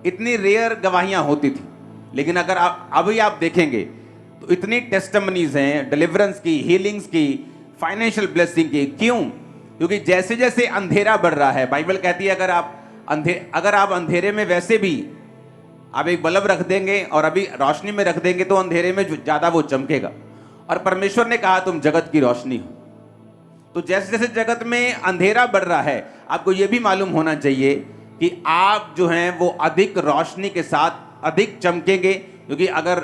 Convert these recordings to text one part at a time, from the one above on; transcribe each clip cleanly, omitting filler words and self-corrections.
इतनी रेयर गवाहियां होती थी। लेकिन अगर आप अभी आप देखेंगे तो इतनी टेस्टिमनीज हैं डिलीवरेंस की, हीलिंग्स की, फाइनेंशियल ब्लेसिंग की। क्यों? क्योंकि जैसे जैसे अंधेरा बढ़ रहा है, बाइबल कहती है अगर आप अंधेरे में वैसे भी आप एक बल्ब रख देंगे और अभी रोशनी में रख देंगे तो अंधेरे में ज्यादा वो चमकेगा। और परमेश्वर ने कहा तुम जगत की रोशनी हो। तो जैसे जैसे जगत में अंधेरा बढ़ रहा है, आपको यह भी मालूम होना चाहिए कि आप जो हैं वो अधिक रोशनी के साथ अधिक चमकेंगे, क्योंकि अगर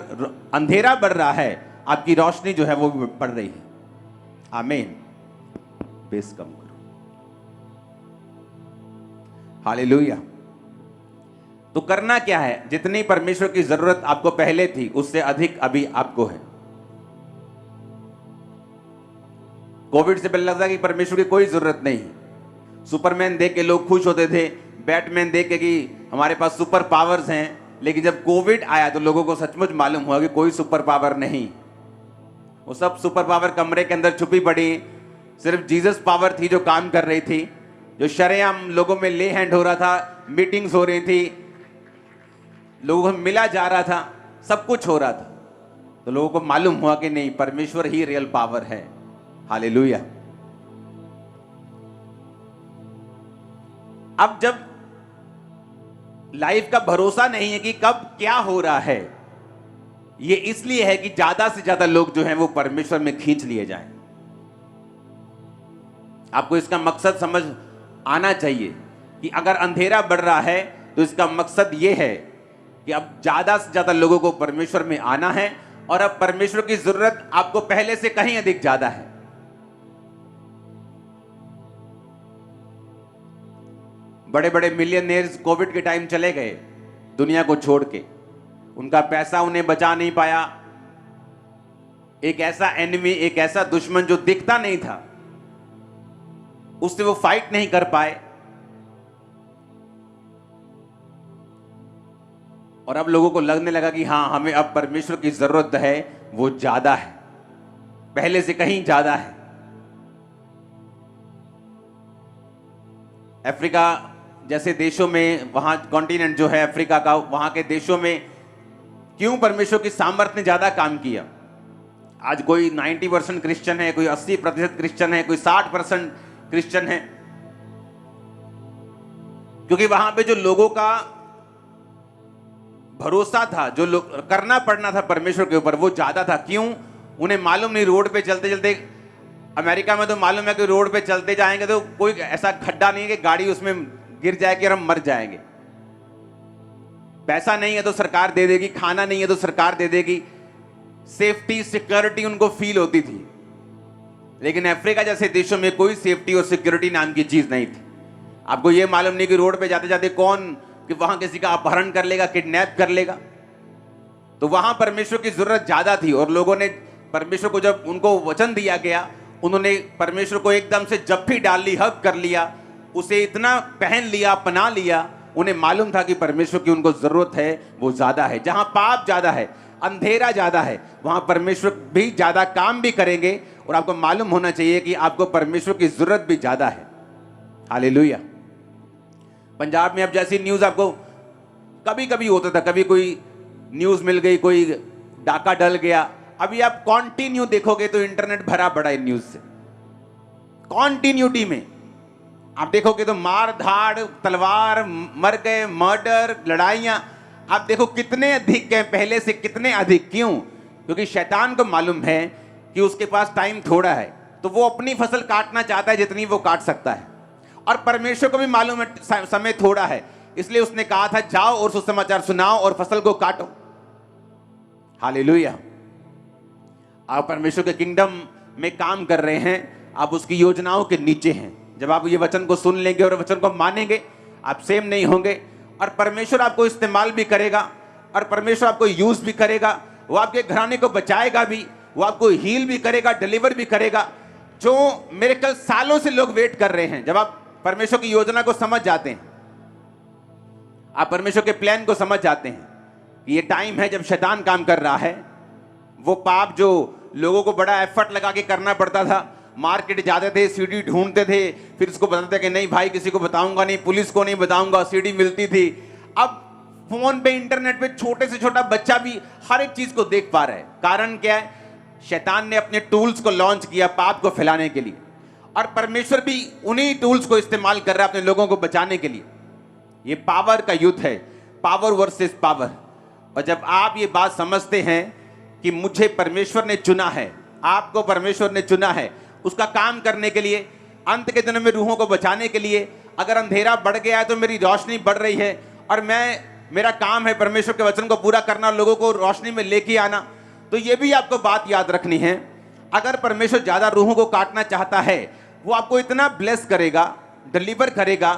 अंधेरा बढ़ रहा है आपकी रोशनी जो है वो बढ़ रही है। आमीन। बेस कम करो। हालेलुया। तो करना क्या है? जितनी परमेश्वर की जरूरत आपको पहले थी उससे अधिक अभी आपको है। कोविड से पहले लगता कि परमेश्वर की कोई जरूरत नहीं। सुपरमैन देख के लोग खुश होते थे, बैटमैन देख के कि हमारे पास सुपर पावर्स हैं। लेकिन जब कोविड आया तो लोगों को सचमुच मालूम हुआ कि कोई सुपर पावर नहीं। वो सब सुपर पावर कमरे के अंदर छुपी पड़ी। सिर्फ जीसस पावर थी जो काम कर रही थी, जो शरेआम लोगों में ले हैंड हो रहा था, मीटिंग्स हो रही थी, लोगों को मिला जा रहा था, सब कुछ हो रहा था। तो लोगों को मालूम हुआ कि नहीं, परमेश्वर ही रियल पावर है। हालेलुया। अब जब लाइफ का भरोसा नहीं है कि कब क्या हो रहा है, ये इसलिए है कि ज्यादा से ज्यादा लोग जो हैं वो परमेश्वर में खींच लिए जाएं। आपको इसका मकसद समझ आना चाहिए कि अगर अंधेरा बढ़ रहा है तो इसका मकसद ये है कि अब ज्यादा से ज्यादा लोगों को परमेश्वर में आना है, और अब परमेश्वर की जरूरत आपको पहले से कहीं अधिक ज्यादा है। बड़े बड़े मिलियनेयर्स कोविड के टाइम चले गए दुनिया को छोड़ के। उनका पैसा उन्हें बचा नहीं पाया। एक ऐसा एनिमी, एक ऐसा दुश्मन जो दिखता नहीं था, उससे वो फाइट नहीं कर पाए। और अब लोगों को लगने लगा कि हां, हमें अब परमेश्वर की जरूरत है, वो ज्यादा है, पहले से कहीं ज्यादा है। अफ्रीका जैसे देशों में, वहां कॉन्टिनेंट जो है अफ्रीका का, वहां के देशों में क्यों परमेश्वर की सामर्थ्य ने ज्यादा काम किया? आज कोई 90% क्रिश्चियन है, कोई 80% क्रिश्चियन है, कोई 60% क्रिश्चियन है, क्योंकि वहां पे जो लोगों का भरोसा था, जो लोग करना पड़ना था परमेश्वर के ऊपर, वो ज्यादा था। क्यों? उन्हें मालूम नहीं, रोड पे चलते चलते, अमेरिका में तो मालूम है कि रोड पे चलते जाएंगे तो कोई ऐसा खड्डा नहीं है कि गाड़ी उसमें गिर जाएगी और हम मर जाएंगे। पैसा नहीं है तो सरकार दे देगी, खाना नहीं है तो सरकार दे देगी। सेफ्टी, सिक्योरिटी उनको फील होती थी। लेकिन अफ्रीका जैसे देशों में कोई सेफ्टी और सिक्योरिटी नाम की चीज नहीं थी। आपको यह मालूम नहीं कि रोड पे जाते जाते कौन कि वहां किसी का अपहरण कर लेगा, किडनैप कर लेगा। तो वहां परमेश्वर की जरूरत ज्यादा थी, और लोगों ने परमेश्वर को, जब उनको वचन दिया गया, उन्होंने परमेश्वर को एकदम से जप्फी डाल ली, हक कर लिया, उसे इतना पहन लिया, अपना लिया। उन्हें मालूम था कि परमेश्वर की उनको जरूरत है, वो ज्यादा है। जहां पाप ज्यादा है, अंधेरा ज्यादा है, वहां परमेश्वर भी ज्यादा काम भी करेंगे। और आपको मालूम होना चाहिए कि आपको परमेश्वर की जरूरत भी ज्यादा है। हालेलुया। पंजाब में अब जैसी न्यूज आपको कभी कभी होता था, कभी कोई न्यूज मिल गई, कोई डाका डल गया। अभी आप कॉन्टिन्यू देखोगे तो इंटरनेट भरा पड़ा है न्यूज से। कॉन्टिन्यूटी में आप देखोगे तो मार धाड़, तलवार, मर गए, मर्डर, लड़ाइयां, आप देखो कितने अधिक हैं, पहले से कितने अधिक। क्यों? क्योंकि शैतान को मालूम है कि उसके पास टाइम थोड़ा है, तो वो अपनी फसल काटना चाहता है जितनी वो काट सकता है। और परमेश्वर को भी मालूम है समय थोड़ा है, इसलिए उसने कहा था जाओ और सुसमाचार सुनाओ और फसल को काटो। हालेलुया। आप परमेश्वर के किंगडम में काम कर रहे हैं, आप उसकी योजनाओं के नीचे हैं। जब आप ये वचन को सुन लेंगे और वचन को मानेंगे, आप सेम नहीं होंगे, और परमेश्वर आपको इस्तेमाल भी करेगा, और परमेश्वर आपको यूज भी करेगा। वो आपके घराने को बचाएगा भी, वो आपको हील भी करेगा, डिलीवर भी करेगा। जो मिरेकल सालों से लोग वेट कर रहे हैं, जब आप परमेश्वर की योजना को समझ जाते हैं, आप परमेश्वर के प्लान को समझ जाते हैं कि ये टाइम है जब शैतान काम कर रहा है। वो पाप जो लोगों को बड़ा एफर्ट लगा के करना पड़ता था, मार्केट जाते थे, सीडी ढूंढते थे, फिर उसको बताते थे कि नहीं भाई किसी को बताऊंगा नहीं, पुलिस को नहीं बताऊंगा, सीडी मिलती थी। अब फोन पे, इंटरनेट पे छोटे से छोटा बच्चा भी हर एक चीज को देख पा रहा है। कारण क्या है? शैतान ने अपने टूल्स को लॉन्च किया पाप को फैलाने के लिए, और परमेश्वर भी उन्हीं टूल्स को इस्तेमाल कर रहा है अपने लोगों को बचाने के लिए। ये पावर का युद्ध है, पावर वर्सेस पावर। और जब आप ये बात समझते हैं कि मुझे परमेश्वर ने चुना है, आपको परमेश्वर ने चुना है उसका काम करने के लिए, अंत के दिनों में रूहों को बचाने के लिए। अगर अंधेरा बढ़ गया है तो मेरी रोशनी बढ़ रही है, और मेरा काम है परमेश्वर के वचन को पूरा करना, लोगों को रोशनी में लेके आना। तो ये भी आपको बात याद रखनी है, अगर परमेश्वर ज्यादा रूहों को काटना चाहता है, वो आपको इतना ब्लेस करेगा, डिलीवर करेगा,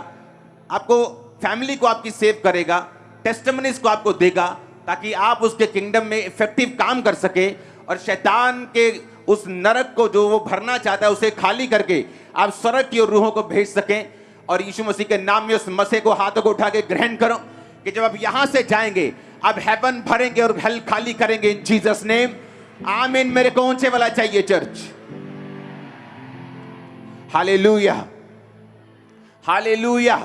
आपको फैमिली को आपकी सेव करेगा, टेस्टिमनीज को आपको देगा, ताकि आप उसके किंगडम में इफेक्टिव काम कर सके, और शैतान के उस नरक को जो वो भरना चाहता है उसे खाली करके आप स्वर्ग की ओर रूहों को भेज सकें। और यीशु मसीह के नाम में उस मसीह को हाथों को उठा के ग्रहण करो कि जब आप यहां से जाएंगे आप हेवन भरेंगे और हेल खाली करेंगे इन जीसस नेम। आमीन। मेरे को ऊंचे वाला चाहिए चर्च। Hallelujah, hallelujah.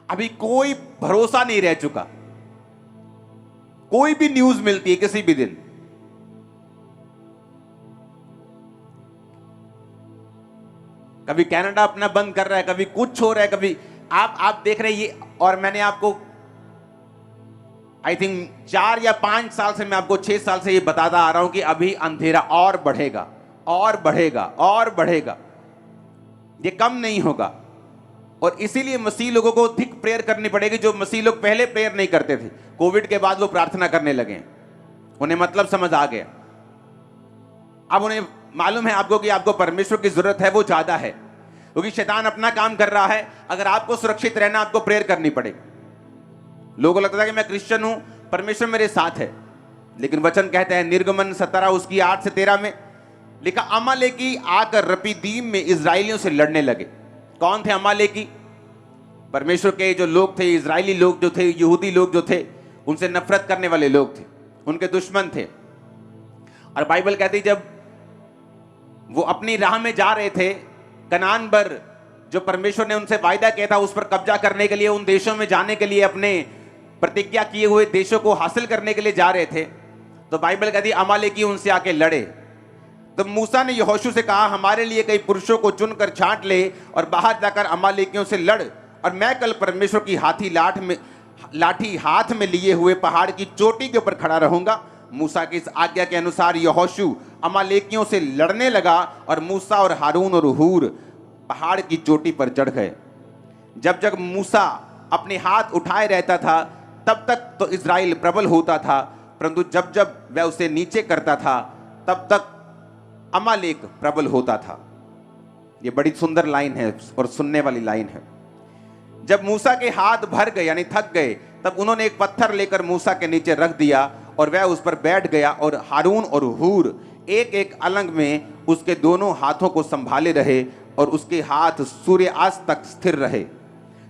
अभी कोई भरोसा नहीं रह चुका। कोई भी न्यूज मिलती है किसी भी दिन, कभी कनाडा अपना बंद कर रहा है, कभी कुछ हो रहा है, कभी आप देख रहे हैं ये। और मैंने आपको आई थिंक 4 या 5 साल से, मैं आपको 6 साल से ये बताता आ रहा हूं कि अभी अंधेरा और बढ़ेगा और बढ़ेगा और बढ़ेगा, ये कम नहीं होगा। और इसीलिए मसीह लोगों को अधिक प्रेयर करनी पड़ेगी। जो मसीह लोग पहले प्रेयर नहीं करते थे, कोविड के बाद वो प्रार्थना करने लगे, उन्हें मतलब समझ आ गया। अब उन्हें मालूम है आपको कि आपको परमेश्वर की जरूरत है, वो ज्यादा है, क्योंकि शैतान अपना काम कर रहा है। अगर आपको सुरक्षित रहना, आपको प्रेयर करनी पड़ेगी। लोगों को लगता है कि मैं क्रिश्चियन हूं, परमेश्वर मेरे साथ है, लेकिन वचन कहते हैं निर्गमन 17 उसकी 8 से 13 में लिखा, अमालेकी आकर रपीदीम में इजराइलियों से लड़ने लगे। कौन थे अमालेकी? परमेश्वर के जो लोग थे, इजरायली लोग जो थे, यहूदी लोग जो थे, उनसे नफरत करने वाले लोग थे, उनके दुश्मन थे। और बाइबल कहती जब वो अपनी राह में जा रहे थे, कनान पर जो परमेश्वर ने उनसे वायदा किया था उस पर कब्जा करने के लिए, उन देशों में जाने के लिए, अपने प्रतिज्ञा किए हुए देशों को हासिल करने के लिए जा रहे थे, तो बाइबल कहती अमालेकी उनसे आके लड़े। तो मूसा ने यहोशू से कहा, हमारे लिए कई पुरुषों को चुनकर छांट ले और बाहर जाकर अमालेकियों से लड़, और मैं कल परमेश्वर की लाठी हाथ में लिए हुए पहाड़ की चोटी के ऊपर खड़ा रहूंगा। मूसा की इस आज्ञा के अनुसार यहोशू अमालेकियों से लड़ने लगा, और मूसा और हारून और हूर पहाड़ की चोटी पर चढ़ गए। जब जब मूसा अपने हाथ उठाए रहता था तब तक तो इजराइल प्रबल होता था, परंतु जब जब वह उसे नीचे करता था तब तक अमालेक प्रबल होता था। यह बड़ी सुंदर लाइन है और सुनने वाली लाइन है। जब मूसा के हाथ भर गए यानी थक गए, तब उन्होंने एक पत्थर लेकर मूसा के नीचे रख दिया और वह उस पर बैठ गया, और हारून और हूर एक एक अलंग में उसके दोनों हाथों को संभाले रहे, और उसके हाथ सूर्यास्त तक स्थिर रहे।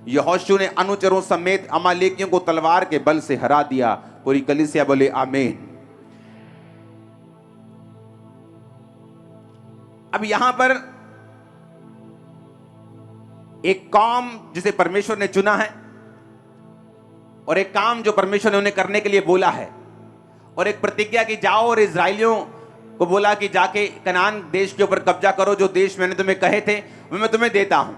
यहोशू ने अनुचरों समेत अमालेकियों को तलवार के बल से हरा दिया। पूरी कलीसिया बोले आमीन। अब यहां पर एक काम जिसे परमेश्वर ने चुना है, और एक काम जो परमेश्वर ने उन्हें करने के लिए बोला है, और एक प्रतिज्ञा की जाओ और इजराइलियों को बोला कि जाके कनान देश के ऊपर कब्जा करो, जो देश मैंने तुम्हें कहे थे वो मैं तुम्हें देता हूं।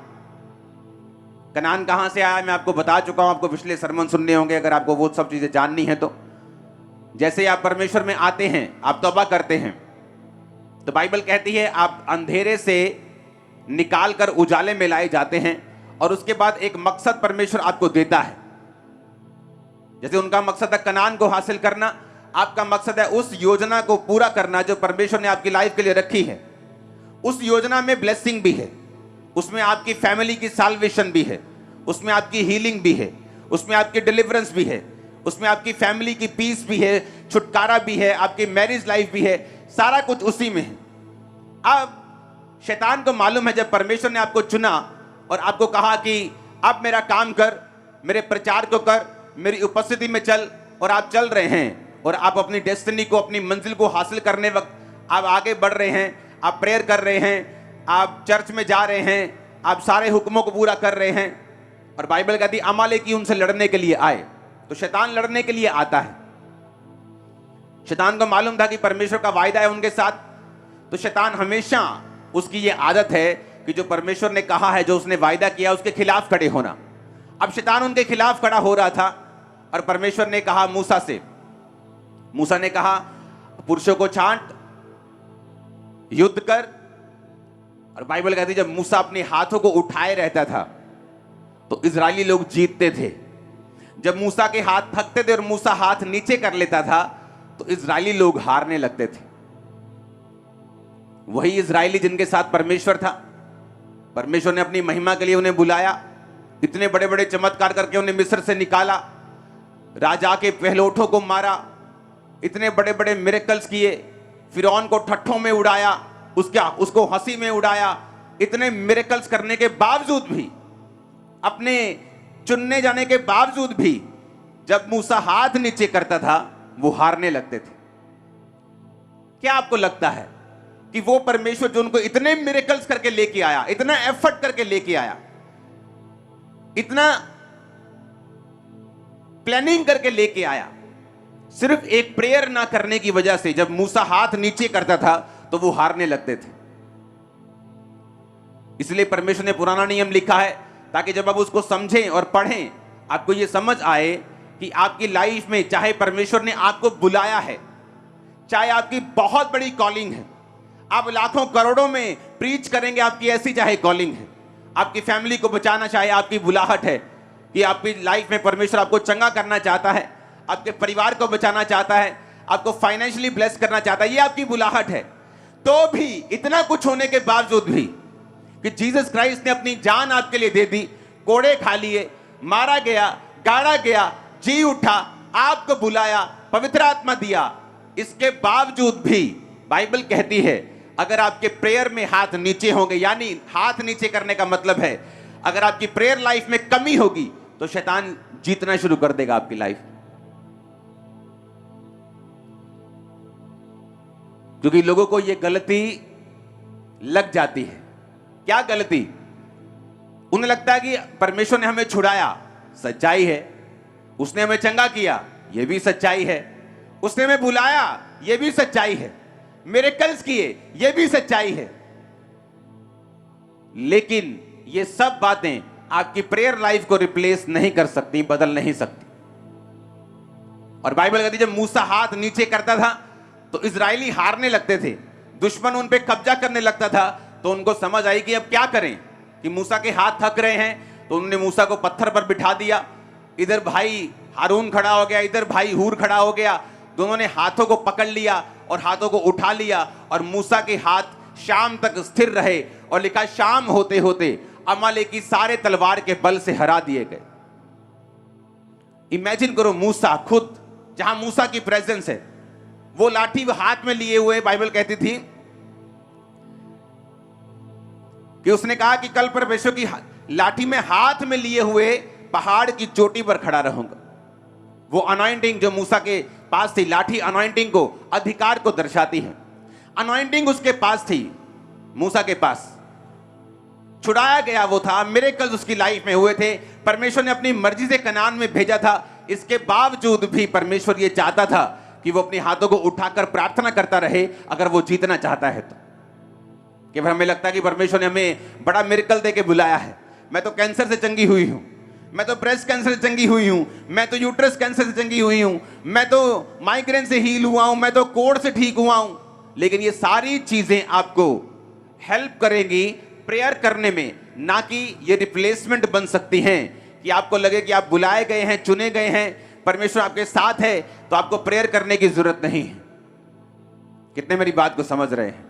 कनान कहां से आया मैं आपको बता चुका हूं, आपको पिछले सरमन सुनने होंगे अगर आपको वो सब चीजें जाननी है तो। जैसे आप परमेश्वर में आते हैं, आप तौबा करते हैं, तो बाइबल कहती है आप अंधेरे से निकाल कर उजाले में लाए जाते हैं, और उसके बाद एक मकसद परमेश्वर आपको देता है। जैसे उनका मकसद है कनान को हासिल करना, आपका मकसद है उस योजना को पूरा करना जो परमेश्वर ने आपकी लाइफ के लिए रखी है। उस योजना में ब्लेसिंग भी है, उसमें आपकी फैमिली की साल्वेशन भी है, उसमें आपकी हीलिंग भी है, उसमें आपकी डिलीवरेंस भी है, उसमें आपकी फैमिली की पीस भी है, छुटकारा भी है, आपकी मैरिज लाइफ भी है, सारा कुछ उसी में है। अब शैतान को मालूम है जब परमेश्वर ने आपको चुना और आपको कहा कि अब मेरा काम कर, मेरे प्रचार को कर, मेरी उपस्थिति में चल, और आप चल रहे हैं और आप अपनी डेस्टिनी को, अपनी मंजिल को हासिल करने वक्त आप आगे बढ़ रहे हैं, आप प्रेयर कर रहे हैं, आप चर्च में जा रहे हैं, आप सारे हुक्मों को पूरा कर रहे हैं। और बाइबल कहती अमालेकी उनसे लड़ने के लिए आए। तो शैतान लड़ने के लिए आता है। शैतान को मालूम था कि परमेश्वर का वायदा है उनके साथ, तो शैतान हमेशा उसकी ये आदत है कि जो परमेश्वर ने कहा है, जो उसने वायदा किया, उसके खिलाफ खड़े होना। अब शैतान उनके खिलाफ खड़ा हो रहा था और परमेश्वर ने कहा मूसा से, मूसा ने कहा पुरुषों को छांट, युद्ध कर। और बाइबल कहती है जब मूसा अपने हाथों को उठाए रहता था तो इजरायली लोग जीतते थे। जब मूसा के हाथ थकते थे और मूसा हाथ नीचे कर लेता था तो इजरायली लोग हारने लगते थे। वही इजरायली जिनके साथ परमेश्वर था, परमेश्वर ने अपनी महिमा के लिए उन्हें बुलाया, इतने बड़े बड़े चमत्कार करके उन्हें मिस्र से निकाला, राजा के पहलोठों को मारा, इतने बड़े बड़े मिरेकल्स किए, फिरौन को ठट्ठों में उड़ाया, उसको हंसी में उड़ाया। इतने मिरेकल्स करने के बावजूद भी, अपने चुनने जाने के बावजूद भी, जब मूसा हाथ नीचे करता था वो हारने लगते थे। क्या आपको लगता है कि वो परमेश्वर जो उनको इतने मिरेकल्स करके लेके आया, इतना एफर्ट करके लेके आया, इतना प्लानिंग करके लेके आया, सिर्फ एक प्रेयर ना करने की वजह से जब मूसा हाथ नीचे करता था तो वो हारने लगते थे? इसलिए परमेश्वर ने पुराना नियम लिखा है ताकि जब आप उसको समझें और पढ़ें, आपको ये समझ आए कि आपकी लाइफ में चाहे परमेश्वर ने आपको बुलाया है, चाहे आपकी बहुत बड़ी कॉलिंग है, आप लाखों करोड़ों में प्रीच करेंगे, आपकी ऐसी चाहे कॉलिंग है, आपकी फैमिली को बचाना चाहे आपकी बुलाहट है, कि आपकी लाइफ में परमेश्वर आपको चंगा करना चाहता है, आपके परिवार को बचाना चाहता है, आपको फाइनेंशियली ब्लेस करना चाहता है, ये आपकी बुलाहट है, तो भी इतना कुछ होने के बावजूद भी कि जीसस क्राइस्ट ने अपनी जान आपके लिए दे दी, कोड़े खा लिए, मारा गया, गाड़ा गया, जी उठा, आपको बुलाया, पवित्र आत्मा दिया, इसके बावजूद भी बाइबल कहती है अगर आपके प्रेयर में हाथ नीचे होंगे, यानी हाथ नीचे करने का मतलब है अगर आपकी प्रेयर लाइफ में कमी होगी तो शैतान जीतना शुरू कर देगा आपकी लाइफ। क्योंकि लोगों को यह गलती लग जाती है। क्या गलती? उन्हें लगता है कि परमेश्वर ने हमें छुड़ाया, सच्चाई है, उसने हमें चंगा किया, यह भी सच्चाई है, उसने हमें बुलाया, यह भी सच्चाई है, मिरेकल्स किए, यह भी सच्चाई है। लेकिन ये सब बातें आपकी प्रेयर लाइफ को रिप्लेस नहीं कर सकती, बदल नहीं सकती। और बाइबल कहती है जब मूसा हाथ नीचे करता था तो इजरायली हारने लगते थे, दुश्मन उन पे कब्जा करने लगता था, तो उनको समझ आई कि अब क्या करें, कि मूसा के हाथ थक रहे हैं, तो उन्होंने मूसा को पत्थर पर बिठा दिया। इधर भाई हारून खड़ा हो गया, इधर भाई हूर खड़ा हो गया, दोनों ने हाथों को पकड़ लिया और हाथों को उठा लिया, और मूसा के हाथ शाम तक स्थिर रहे, और लिखा शाम होते होते अमालेकी सारे तलवार के बल से हरा दिए गए। इमेजिन करो, मूसा खुद, जहां मूसा की प्रेजेंस है, वो लाठी वो हाथ में लिए हुए, बाइबल कहती थी कि उसने कहा कि कल परमेश्वर की लाठी में हाथ में लिए हुए पहाड़ की चोटी पर खड़ा रहूंगा। वो अनॉइंटिंग जो मूसा के पास थी, लाठी अनॉइंटिंग को, अधिकार को दर्शाती है। अनॉइंटिंग उसके पास थी, मूसा के पास छुड़ाया गया वो था, मिरेकल्स उसकी लाइफ में हुए थे, परमेश्वर ने अपनी मर्जी से कनान में भेजा था। इसके बावजूद भी परमेश्वर ये चाहता था कि वो अपने हाथों को उठाकर प्रार्थना करता रहे अगर वो जीतना चाहता है तो। कि हमें लगता है कि परमेश्वर ने हमें बड़ा मिरेकल देके बुलाया है, मैं तो कैंसर से चंगी हुई हूं, मैं तो ब्रेस्ट कैंसर से चंगी हुई हूं, मैं तो यूट्रस कैंसर से चंगी हुई हूं, मैं तो माइग्रेन से हील हुआ हूं, मैं तो कोढ़ से ठीक हुआ हूं। लेकिन ये सारी चीजें आपको हेल्प करेंगी प्रेयर करने में, ना कि ये रिप्लेसमेंट बन सकती हैं कि आपको लगे कि आप बुलाए गए हैं, चुने गए हैं, परमेश्वर आपके साथ है तो आपको प्रेयर करने की जरूरत नहीं है। कितने मेरी बात को समझ रहे हैं?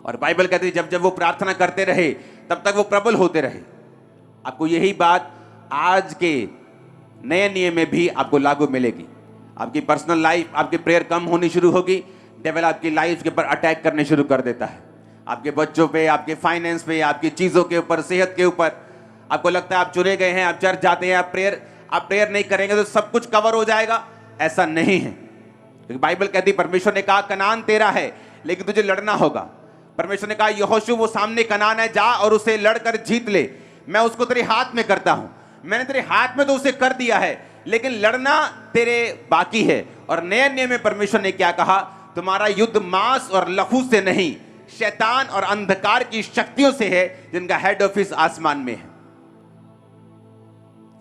और बाइबल कहती है जब जब वो प्रार्थना करते रहे तब तक वो प्रबल होते रहे। आपको यही बात आज के नए नियम में भी आपको लागू मिलेगी। आपकी पर्सनल लाइफ, आपकी प्रेयर कम होनी शुरू होगी, डेविल आपकी लाइफ के ऊपर अटैक करने शुरू कर देता है, आपके बच्चों पे, आपके फाइनेंस पे, आपकी चीजों के ऊपर, सेहत के ऊपर। आपको लगता है आप चुने गए हैं, आप चर्च जाते हैं, आप प्रेयर नहीं करेंगे तो सब कुछ कवर हो जाएगा। ऐसा नहीं है, क्योंकि बाइबल कहती, परमेश्वर ने कहा कनान तेरा है लेकिन तुझे लड़ना होगा। परमेश्वर ने कहा यहोशू वो सामने कनान है, जा और उसे लड़कर जीत ले, मैं उसको तेरे हाथ में करता हूं, मैंने तेरे हाथ में तो उसे कर दिया है, लेकिन लड़ना तेरे बाकी है। और नए नियम में परमेश्वर ने क्या कहा? तुम्हारा युद्ध मांस और लहू से नहीं, शैतान और अंधकार की शक्तियों से है, जिनका हेड ऑफिस आसमान में है।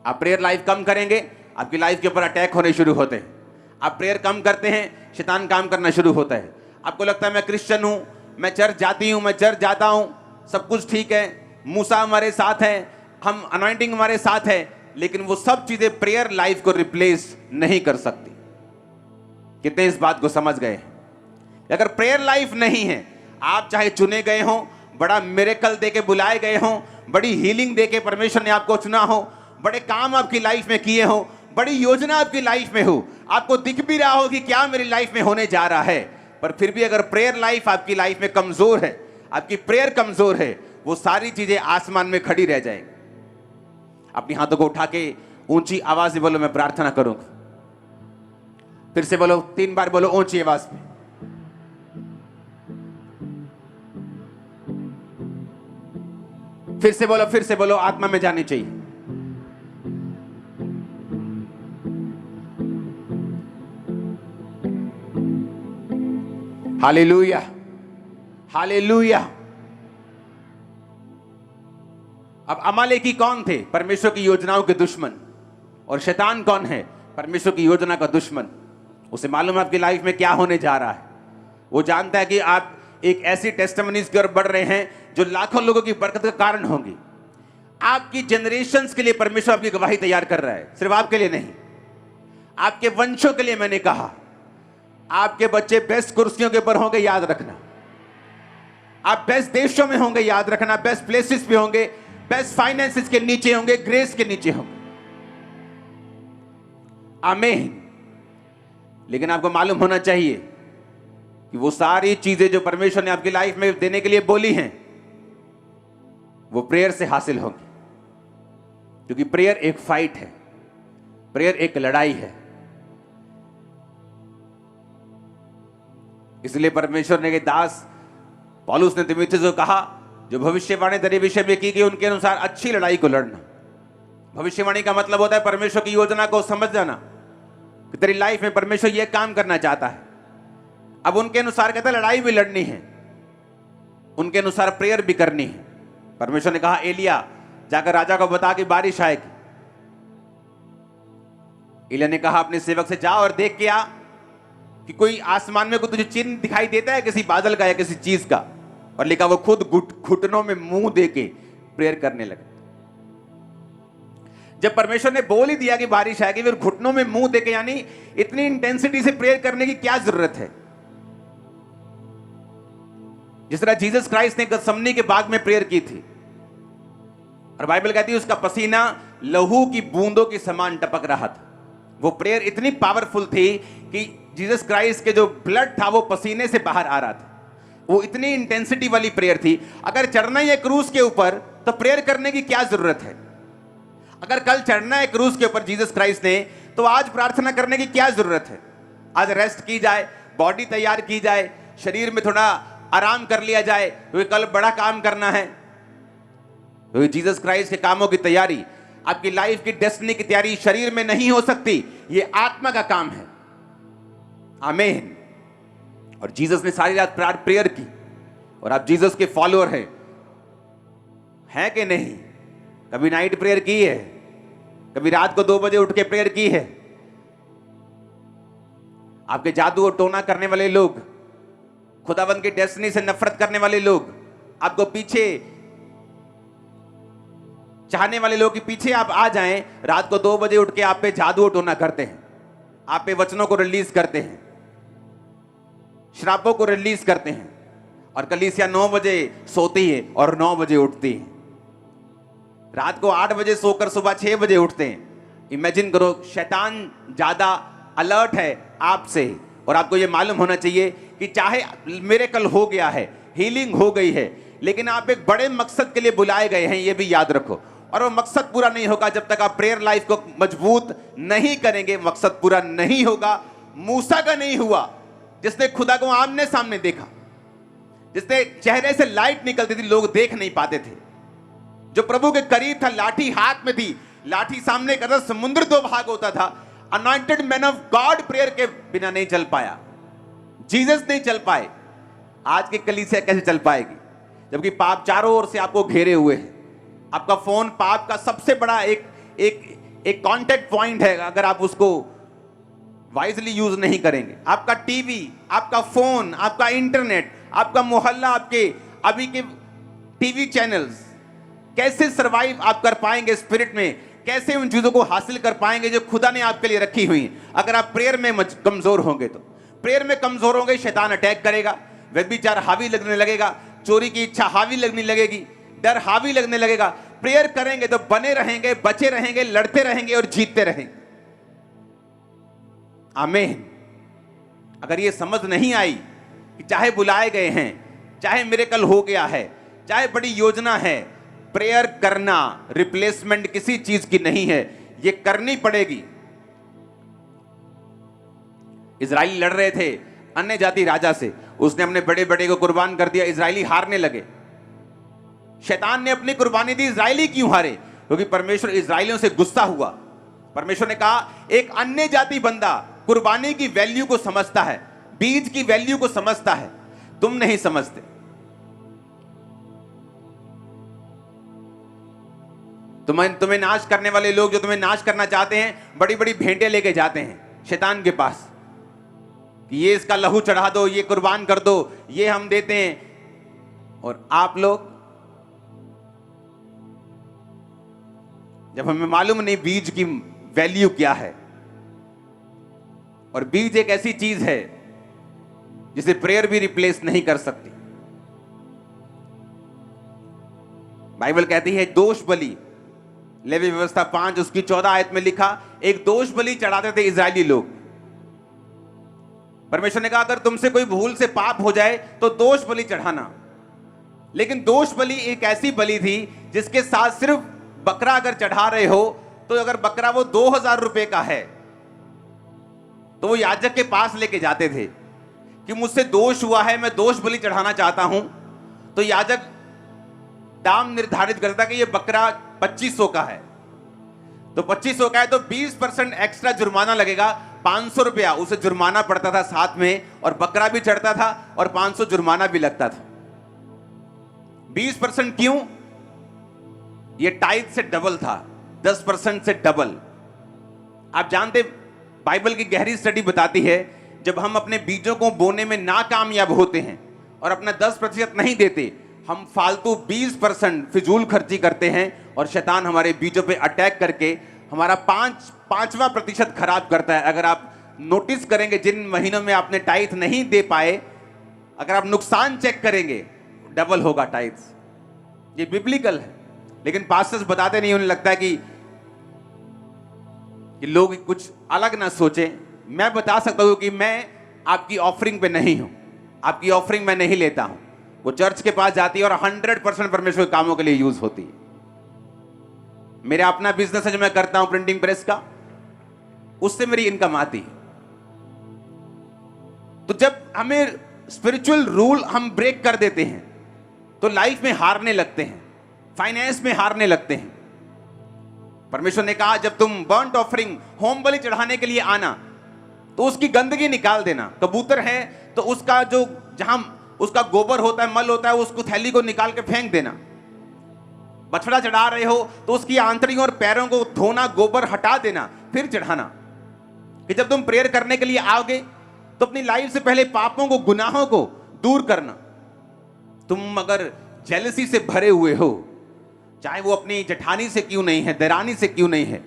आप प्रेयर लाइफ कम करेंगे, आपकी लाइफ के ऊपर अटैक होने शुरू होते हैं। आप प्रेयर कम करते हैं, शैतान काम करना शुरू होता है। आपको लगता है मैं क्रिश्चियन हूं, मैं चर्च जाती हूं, मैं चर्च जाता हूं, सब कुछ ठीक है, मूसा हमारे साथ है, हम अनॉइंटिंग हमारे साथ है, लेकिन वो सब चीजें प्रेयर लाइफ को रिप्लेस नहीं कर सकती। कितने इस बात को समझ गए? अगर प्रेयर लाइफ नहीं है, आप चाहे चुने गए हो, बड़ा मिरेकल देके बुलाए गए हो, बड़ी हीलिंग देके परमेश्वर ने आपको चुना हो, बड़े काम आपकी लाइफ में किए हो, बड़ी योजना आपकी लाइफ में हो, आपको दिख भी रहा हो कि क्या मेरी लाइफ में होने जा रहा है, पर फिर भी अगर प्रेयर लाइफ आपकी लाइफ में कमजोर है, आपकी प्रेयर कमजोर है, वो सारी चीजें आसमान में खड़ी रह जाएंगी। अपनी हाथों को उठा के ऊंची आवाज से बोलो, मैं प्रार्थना करूंगा। फिर से बोलो, 3 बार बोलो ऊंची आवाज में। फिर से बोलो, आत्मा में जानी चाहिए। Hallelujah, hallelujah. अब अमालेकी कौन थे? परमेश्वर की योजनाओं के दुश्मन। और शैतान कौन है? परमेश्वर की योजना का दुश्मन। उसे मालूम है आपकी लाइफ में क्या होने जा रहा है। वो जानता है कि आप एक ऐसी टेस्टिमनीज की ओर बढ़ रहे हैं जो लाखों लोगों की बरकत का कारण होंगी। आपकी जनरेशंस के लिए परमेश्वर आपकी गवाही तैयार कर रहा है, सिर्फ आपके लिए नहीं, आपके वंशों के लिए। मैंने कहा आपके बच्चे बेस्ट कुर्सियों के ऊपर होंगे, याद रखना। आप बेस्ट देशों में होंगे, याद रखना। बेस्ट प्लेसेस पे होंगे, बेस्ट फाइनेंसेस के नीचे होंगे, ग्रेस के नीचे होंगे। आमीन। लेकिन आपको मालूम होना चाहिए कि वो सारी चीजें जो परमेश्वर ने आपकी लाइफ में देने के लिए बोली हैं, वो प्रेयर से हासिल होंगी। क्योंकि प्रेयर एक फाइट है, प्रेयर एक लड़ाई है। इसलिए परमेश्वर ने के दास पौलुस ने तीमुथियुस को कहा, जो भविष्यवाणी तेरे विषय में की गई उनके अनुसार अच्छी लड़ाई को लड़ना। भविष्यवाणी का मतलब होता है परमेश्वर की योजना को समझ जाना कि तेरी लाइफ में परमेश्वर यह काम करना चाहता है। अब उनके अनुसार कहता है लड़ाई भी लड़नी है, उनके अनुसार प्रेयर भी करनी है। परमेश्वर ने कहा एलिया जाकर राजा को बता कि बारिश आएगी। एलिया ने कहा अपने सेवक से, जा और देख के आ कि कोई आसमान में कोई तुझे चिन्ह दिखाई देता है किसी बादल का या किसी चीज का। और लिखा वो खुद घुटनों में मुंह देके प्रेयर करने लगे। जब परमेश्वर ने बोल ही दिया कि बारिश आएगी, फिर घुटनों में मुंह देके, यानी इतनी इंटेंसिटी से प्रेयर करने की क्या जरूरत है? जिस तरह जीसस क्राइस्ट ने गethsemane के बाग में प्रेयर की थी, और बाइबल कहती है उसका पसीना लहू की बूंदों के समान टपक रहा था। वो प्रेयर इतनी पावरफुल थी कि जीसस क्राइस्ट के जो ब्लड था वो पसीने से बाहर आ रहा था। वो इतनी इंटेंसिटी वाली प्रेयर थी। अगर चढ़ना ही है क्रूस के ऊपर तो प्रेयर करने की क्या जरूरत है? अगर कल चढ़ना है क्रूस के ऊपर जीसस क्राइस्ट ने, तो आज प्रार्थना करने की क्या जरूरत है? आज रेस्ट की जाए, बॉडी तैयार की जाए, शरीर में थोड़ा आराम कर लिया जाए, क्योंकि कल बड़ा काम करना है। क्योंकि जीसस क्राइस्ट के कामों की तैयारी, आपकी लाइफ की डेस्टिनी की तैयारी शरीर में नहीं हो सकती, ये आत्मा का काम है। आमीन। और जीसस ने सारी रात प्रेयर की, और आप जीसस के फॉलोअर हैं कि नहीं? कभी नाइट प्रेयर की है? कभी रात को 2 बजे उठ के प्रेयर की है? आपके जादू और टोना करने वाले लोग, खुदावंद की डेस्टिनी से नफरत करने वाले लोग, आपको पीछे चाहने वाले लोग के पीछे आप आ जाएं, रात को 2 बजे उठ के आप पे जादू और टोना करते हैं, आप पे वचनों को रिलीज करते हैं, श्रापों को रिलीज करते हैं, और कलीसिया 9 बजे सोती है और 9 बजे उठती है। रात को 8 बजे सोकर सुबह 6 बजे उठते हैं। इमेजिन करो, शैतान ज्यादा अलर्ट है आपसे। और आपको यह मालूम होना चाहिए कि चाहे मिरेकल हो गया है, हीलिंग हो गई है, लेकिन आप एक बड़े मकसद के लिए बुलाए गए हैं, यह भी याद रखो। और वो मकसद पूरा नहीं होगा जब तक आप प्रेयर लाइफ को मजबूत नहीं करेंगे। मकसद पूरा नहीं होगा। मूसा का नहीं हुआ, जिसने खुदा को आमने सामने देखा, जिसने चेहरे से लाइट निकलती थी, लोग देख नहीं पाते थे, जो प्रभु के करीब था, लाठी हाथ में थी, लाठी सामने करता, समुद्र दो भाग होता था। Anointed man of God prayer के बिना नहीं चल पाया, जीसस नहीं चल पाए। आज की कलीसिया कैसे चल पाएगी जबकि पाप चारों ओर से आपको घेरे हुए है? आपका फोन पाप का सबसे बड़ा एक कांटेक्ट पॉइंट है अगर आप उसको वाइजली यूज नहीं करेंगे। आपका टीवी, आपका फोन, आपका इंटरनेट, आपका मोहल्ला, आपके अभी के टीवी चैनल्स, कैसे सरवाइव आप कर पाएंगे स्पिरिट में? कैसे उन चीजों को हासिल कर पाएंगे जो खुदा ने आपके लिए रखी हुई? अगर आप प्रेयर में कमजोर होंगे तो प्रेयर में कमजोर होंगे, शैतान अटैक करेगा, व्यभिचार हावी लगने लगेगा, चोरी की इच्छा हावी लगने लगेगी, डर हावी लगने लगेगा। प्रेयर करेंगे तो बने रहेंगे, बचे रहेंगे, लड़ते रहेंगे और जीतते रहेंगे। आमीन। अगर ये समझ नहीं आई कि चाहे बुलाए गए हैं, चाहे मिरेकल हो गया है, चाहे बड़ी योजना है, प्रेयर करना रिप्लेसमेंट किसी चीज की नहीं है, ये करनी पड़ेगी। इजराइली लड़ रहे थे अन्य जाति राजा से, उसने अपने बड़े बड़े को कुर्बान कर दिया, इजराइली हारने लगे। शैतान ने अपनी कुर्बानी दी, इजराइली क्यों हारे? क्योंकि परमेश्वर इजराइलियों से गुस्सा हुआ। परमेश्वर ने कहा एक अन्य जाति बंदा कुर्बानी की वैल्यू को समझता है, बीज की वैल्यू को समझता है, तुम नहीं समझते। तुम्हें नाश करने वाले लोग जो तुम्हें नाश करना चाहते हैं, बड़ी बड़ी भेंटें लेके जाते हैं शैतान के पास कि ये इसका लहू चढ़ा दो, ये कुर्बान कर दो, ये हम देते हैं। और आप लोग, जब हमें मालूम नहीं बीज की वैल्यू क्या है, और बीज एक ऐसी चीज है जिसे प्रेयर भी रिप्लेस नहीं कर सकती। बाइबल कहती है दोष बलि, लेवी व्यवस्था 5 उसकी 14 आयत में लिखा, एक दोष बलि चढ़ाते थे इजरायली लोग। परमेश्वर ने कहा अगर तुमसे कोई भूल से पाप हो जाए तो दोष बलि चढ़ाना। लेकिन दोष बलि एक ऐसी बलि थी जिसके साथ सिर्फ बकरा अगर चढ़ा रहे हो, तो अगर बकरा वो 2000 रुपए का है तो वो याजक के पास लेके जाते थे कि मुझसे दोष हुआ है, मैं दोष बलि चढ़ाना चाहता हूं। तो याजक दाम निर्धारित करता कि ये बकरा 2500 का है, तो 2500 का है तो 20% एक्स्ट्रा जुर्माना लगेगा, 500 रुपया उसे जुर्माना पड़ता था साथ में, और बकरा भी चढ़ता था और 500 जुर्माना भी लगता था। 20% क्यों? ये टाइथ से डबल था, 10% से डबल। आप जानते, बाइबल की गहरी स्टडी बताती है जब हम अपने बीजों को बोने में नाकामयाब होते हैं और अपना 10% नहीं देते, हम फालतू 20% फिजूल खर्ची करते हैं और शैतान हमारे बीजों पे अटैक करके हमारा 5वां प्रतिशत खराब करता है। अगर आप नोटिस करेंगे जिन महीनों में आपने टाइथ नहीं दे पाए, अगर आप नुकसान चेक करेंगे, डबल होगा टाइथ्स। ये बिब्लिकल है, लेकिन पास्टर्स बताते नहीं, उन्हें लगता है कि लोग कुछ अलग ना सोचें। मैं बता सकता हूं कि मैं आपकी ऑफरिंग पे नहीं हूं, आपकी ऑफरिंग मैं नहीं लेता हूं। वो चर्च के पास जाती है और 100% परमेश्वर के कामों के लिए यूज होती है। मेरा अपना बिजनेस है जो मैं करता हूं प्रिंटिंग प्रेस का, उससे मेरी इनकम आती है। तो जब हमें स्पिरिचुअल रूल हम ब्रेक कर देते हैं तो लाइफ में हारने लगते हैं, फाइनेंस में हारने लगते हैं। परमेश्वर ने कहा जब तुम बर्न्ट ऑफरिंग, होम बलि चढ़ाने के लिए आना तो उसकी गंदगी निकाल देना। कबूतर है तो उसका जो जहां उसका गोबर होता है, मल होता है, उसको थैली को निकाल के फेंक देना। बछड़ा चढ़ा रहे हो तो उसकी आंतड़ियों और पैरों को धोना, गोबर हटा देना, फिर चढ़ाना। कि जब तुम प्रेयर करने के लिए आओगे तो अपनी लाइफ से पहले पापों को, गुनाहों को दूर करना। तुम अगर जेलसी से भरे हुए हो, चाहे वो अपनी जेठानी से क्यों नहीं है, देरानी से क्यों नहीं है,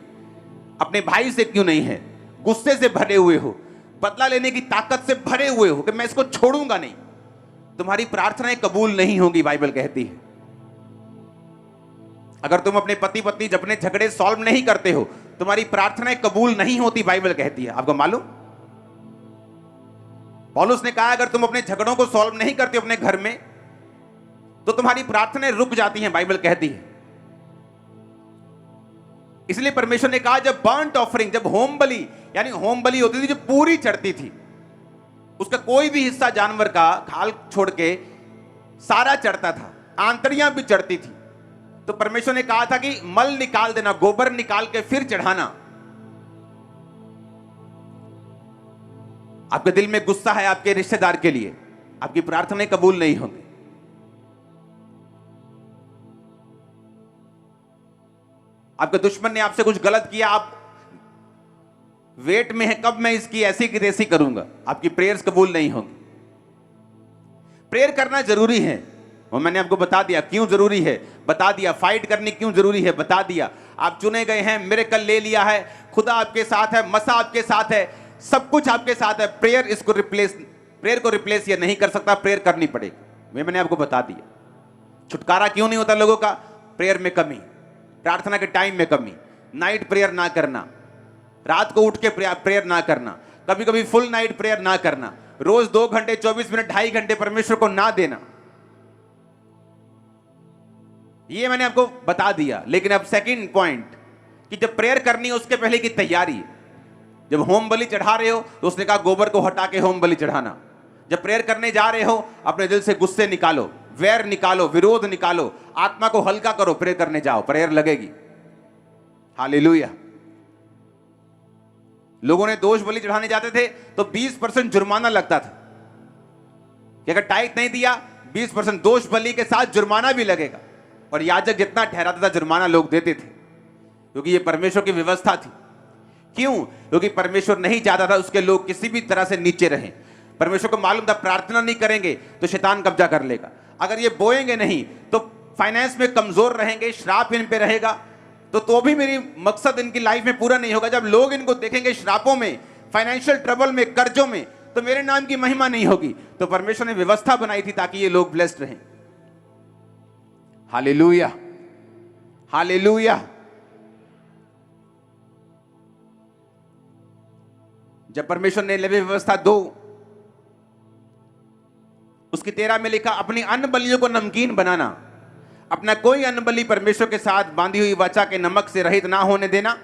अपने भाई से क्यों नहीं है, गुस्से से भरे हुए हो, बदला लेने की ताकत से भरे हुए हो कि मैं इसको छोड़ूंगा नहीं, तुम्हारी प्रार्थनाएं कबूल नहीं होंगी। बाइबल कहती है अगर तुम अपने पति पत्नी अपने झगड़े सॉल्व नहीं करते हो, तुम्हारी प्रार्थनाएं कबूल नहीं होती। बाइबल कहती है, आपको मालूम, पौलुस ने कहा अगर तुम अपने झगड़ों को सॉल्व नहीं करते अपने घर में तो तुम्हारी प्रार्थनाएं रुक जाती हैं। बाइबल कहती है। इसलिए परमेश्वर ने कहा जब बर्न्ट ऑफरिंग, जब होम बलि, यानी होम बलि होती थी जो पूरी चढ़ती थी, उसका कोई भी हिस्सा जानवर का खाल छोड़ के सारा चढ़ता था, आंतड़ियां भी चढ़ती थी, तो परमेश्वर ने कहा था कि मल निकाल देना, गोबर निकाल के फिर चढ़ाना। आपके दिल में गुस्सा है आपके रिश्तेदार के लिए, आपकी प्रार्थनाएं कबूल नहीं होंगी। आपके दुश्मन ने आपसे कुछ गलत किया, आप वेट में है कब मैं इसकी ऐसी की तैसी करूंगा, आपकी प्रेयर्स कबूल नहीं होंगी। प्रेयर करना जरूरी है और मैंने आपको बता दिया क्यों जरूरी है, बता दिया फाइट करनी क्यों जरूरी है, बता दिया। आप चुने गए हैं, मिरेकल ले लिया है, खुदा आपके साथ है, मसा आपके साथ है, सब कुछ आपके साथ है। प्रेयर को रिप्लेस ये नहीं कर सकता, प्रेयर करनी पड़ेगी। मैंने आपको बता दिया। छुटकारा क्यों नहीं होता लोगों का? प्रेयर में कमी, प्रार्थना के टाइम में कमी, नाइट प्रेयर ना करना, रात को उठ के प्रेयर ना करना, कभी कभी फुल नाइट प्रेयर ना करना, रोज 2 घंटे 24 मिनट 2.5 घंटे परमेश्वर को ना देना, ये मैंने आपको बता दिया। लेकिन अब सेकंड पॉइंट कि जब प्रेयर करनी है उसके पहले की तैयारी। जब होम बलि चढ़ा रहे हो तो उसने कहा गोबर को हटा के होम बलि चढ़ाना। जब प्रेयर करने जा रहे हो अपने दिल से गुस्से निकालो, वैर निकालो, विरोध निकालो, आत्मा को हल्का करो, प्रेयर करने जाओ, प्रेयर लगेगी। हालेलुया। लोगों ने दोष बलि चढ़ाने जाते थे तो 20% जुर्माना लगता था कि अगर टाइट नहीं दिया 20% दोष बलि के साथ जुर्माना भी लगेगा। और याजक जितना ठहराता था जुर्माना लोग देते थे, क्योंकि ये परमेश्वर की व्यवस्था थी। क्यों? क्योंकि परमेश्वर नहीं चाहता था उसके लोग किसी भी तरह से नीचे रहें। परमेश्वर को मालूम था प्रार्थना नहीं करेंगे तो शैतान कब्जा कर लेगा, अगर ये बोएंगे नहीं तो फाइनेंस में कमजोर रहेंगे, श्राप इन पे रहेगा, तो भी मेरी मकसद इनकी लाइफ में पूरा नहीं होगा। जब लोग इनको देखेंगे श्रापों में, फाइनेंशियल ट्रबल में, कर्जों में, तो मेरे नाम की महिमा नहीं होगी। तो परमेश्वर ने व्यवस्था बनाई थी ताकि ये लोग ब्लेस्ड रहें। Hallelujah, hallelujah. जब परमेश्वर ने लेवी व्यवस्था 2 उसकी 13 में लिखा, अपनी अन्न बलियों को नमकीन बनाना, अपना कोई अन्न बलि परमेश्वर के साथ बांधी हुई वाचा के नमक से रहित ना होने देना,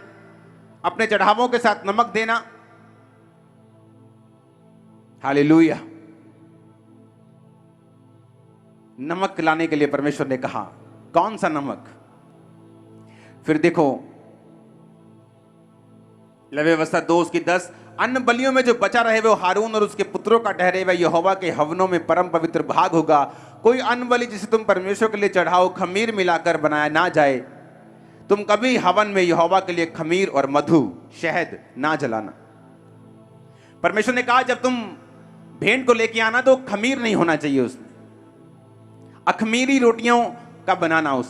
अपने चढ़ावों के साथ नमक देना। हालेलुया। नमक लाने के लिए परमेश्वर ने कहा, कौन सा नमक? फिर देखो लेवी व्यवस्था 2 उसकी 10, अन्न बलियों में जो बचा रहे वो हारून और उसके पुत्रों का ठहरे, वह यहोवा के हवनों में परम पवित्र भाग होगा। कोई अन्न बलि जिसे तुम परमेश्वर के लिए चढ़ाओ खमीर मिलाकर बनाया ना जाए। तुम कभी हवन में यहोवा के लिए खमीर और मधु, शहद ना जलाना। परमेश्वर ने कहा जब तुम भेंट को लेके आना तो खमीर नहीं होना चाहिए उसमें, अखमीरी रोटियों का बनाना उस